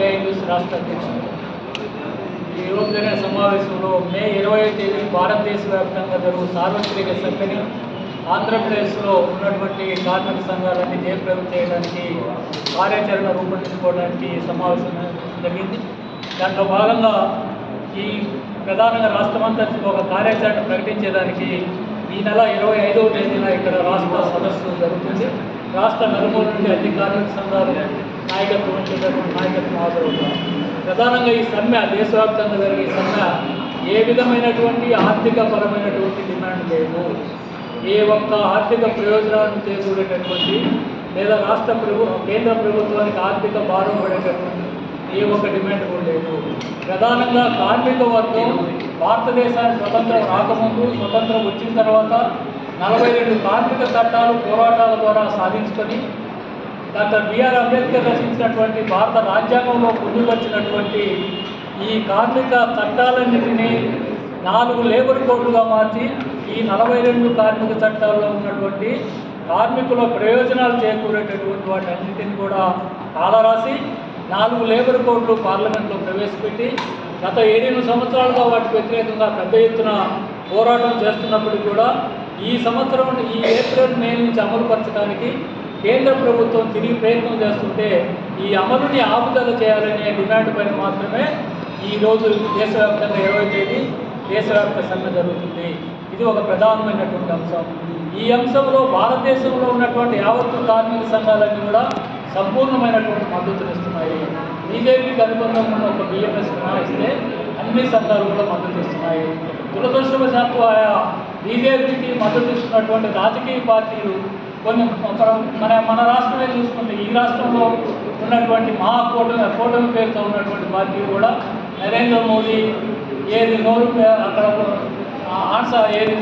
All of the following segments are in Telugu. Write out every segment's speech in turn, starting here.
ఏఐయూసీ రాష్ట్ర అధ్యక్షుడు. ఈ రోజు జరిగిన సమావేశంలో మే 20వ తేదీ భారతదేశ వ్యాప్తంగా జరుగు సార్వత్రిక సమ్మెని ఆంధ్రప్రదేశ్లో ఉన్నటువంటి కార్మిక సంఘాలన్నీ జయప్రదం చేయడానికి కార్యాచరణ రూపొందించుకోవడానికి సమావేశం జరిగింది. దాంట్లో భాగంగా ఈ ప్రధానంగా రాష్ట్రమంతా ఒక కార్యాచరణ ప్రకటించేదానికి ఈ నెల 25వ తేదీన ఇక్కడ రాష్ట్ర సదస్సు జరుగుతుంది. రాష్ట్ర నలుమూల నుండి అన్ని కార్మిక సంఘాలు నాయకత్వం వచ్చేటటువంటి నాయకత్వం హాజరవుతారు. ప్రధానంగా ఈ సమ్మె దేశవ్యాప్తంగా జరిగే సమ్మె ఏ విధమైనటువంటి ఆర్థిక పరమైనటువంటి డిమాండ్ లేదు. ఏ ఒక్క ఆర్థిక ప్రయోజనాలను చేకూరేటటువంటి లేదా కేంద్ర ప్రభుత్వానికి ఆర్థిక భారం పడేటటువంటి ఏ ఒక్క డిమాండ్ కూడా లేదు. ప్రధానంగా కార్మిక వర్గం భారతదేశానికి స్వతంత్రం రాకముందు, స్వతంత్రం వచ్చిన తర్వాత 42 కార్మిక చట్టాలు పోరాటాల ద్వారా సాధించుకొని డాక్టర్ బిఆర్ అంబేద్కర్ రచించినటువంటి భారత రాజ్యాంగంలో పొందుపరిచినటువంటి ఈ కార్మిక చట్టాలన్నింటినీ 4 లేబర్ కోడ్లుగా మార్చి ఈ 42 కార్మిక చట్టాల్లో ఉన్నటువంటి కార్మికుల ప్రయోజనాలు చేకూరేటటువంటి వాటన్నిటిని కూడా కాలరాసి 4 లేబర్ కోడ్లు పార్లమెంట్లో ప్రవేశపెట్టి గత 7 సంవత్సరాలుగా వాటికి వ్యతిరేకంగా పెద్ద ఎత్తున పోరాటం చేస్తున్నప్పటికీ కూడా ఈ సంవత్సరం ఈ ఏప్రిల్ మే నుంచి అమలుపరచడానికి కేంద్ర ప్రభుత్వం తిరిగి ప్రయత్నం చేస్తుంటే ఈ అమలుని ఆపుదల చేయాలనే డిమాండ్ పైన మాత్రమే ఈరోజు దేశవ్యాప్తంగా 20వ తేదీ దేశవ్యాప్త సమ్మె జరుగుతుంది. ఇది ఒక ప్రధానమైనటువంటి అంశం. ఈ అంశంలో భారతదేశంలో ఉన్నటువంటి యావత్తు కార్మిక సంఘాలన్నీ కూడా సంపూర్ణమైనటువంటి మద్దతునిస్తున్నాయి. బీజేపీకి అనుబంధం ఉన్న ఒక బిఎంఎస్ మినహాయిస్తే అన్ని సంఘాలు కూడా మద్దతు ఇస్తున్నాయి. దురదృష్టవశాత్తు ఆయా బీజేపీకి మద్దతు ఇస్తున్నటువంటి రాజకీయ పార్టీలు కొన్ని మన రాష్ట్రమే చూసుకుంటే ఈ రాష్ట్రంలో ఉన్నటువంటి కూటమి పేరుతో ఉన్నటువంటి పార్టీలు కూడా నరేంద్ర మోదీ ఏది నోరు అక్కడ ఆన్సర్ ఏది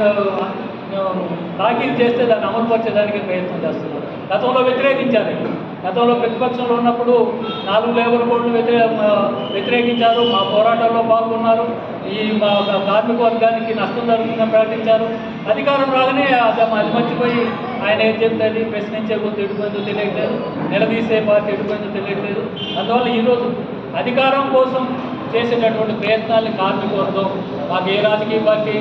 తాకీదు చేస్తే దాన్ని అమలుపరిచేదానికి ప్రయత్నం చేస్తున్నారు. గతంలో వ్యతిరేకించారు. గతంలో ప్రతిపక్షంలో ఉన్నప్పుడు 4 లేబర్ కోడ్లు వ్యతిరేకించారు. మా పోరాటంలో పాల్గొన్నారు. ఈ మా కార్మిక వర్గానికి నష్టం జరుగుతుందని ప్రకటించారు. అధికారం రాగానే అది మర్చిపోయి ఆయన ఏం చెప్తుంది, ప్రశ్నించే కొద్ది ఎటుపోయిందో తెలియట్లేదు, నిలదీసే పార్టీ ఎటుపోయిందో తెలియట్లేదు. అందువల్ల ఈరోజు అధికారం కోసం చేసేటటువంటి ప్రయత్నాన్ని కార్మిక వర్గం మాకు ఏ రాజకీయ పార్టీ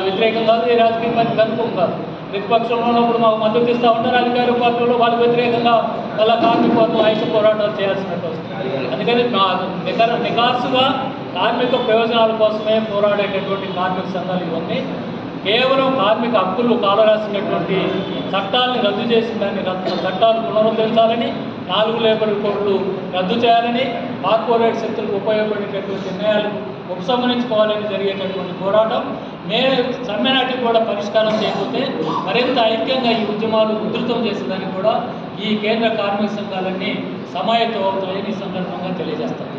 వ్యతిరేకం కాదు, ఏ రాజకీయ పార్టీ కనుకోం కాదు. ప్రతిపక్షంలో ఉన్నప్పుడు మాకు మద్దతు ఇస్తూ ఉంటారు. అధికార పార్టీలో వాళ్ళకి వ్యతిరేకంగా వాళ్ళ కార్మిక వర్గం ఐక్య పోరాటాలు చేయాల్సినట్టు వస్తుంది. అందుకని నికార్సుగా కార్మిక ప్రయోజనాల కోసమే పోరాడేటటువంటి కార్మిక సంఘాలు ఇవన్నీ కేవలం కార్మిక హక్కులు కాలరాసినటువంటి చట్టాలను రద్దు చేసిన దాన్ని చట్టాలు పునరుద్ధరించాలని, 4 లేబర్ కోడ్లు రద్దు చేయాలని, కార్పొరేట్ శక్తులకు ఉపయోగపడేటటువంటి నిర్ణయాలు ఉపసంహరించుకోవాలని జరిగేటటువంటి పోరాటం సమ్మె నాటికి కూడా పరిష్కారం చేయకపోతే మరింత ఐక్యంగా ఈ ఉద్యమాలు ఉధృతం చేసేదానికి కూడా ఈ కేంద్ర కార్మిక సంఘాలన్నీ సమాయత్తం అవుతాయని ఈ సందర్భంగా తెలియజేస్తారు.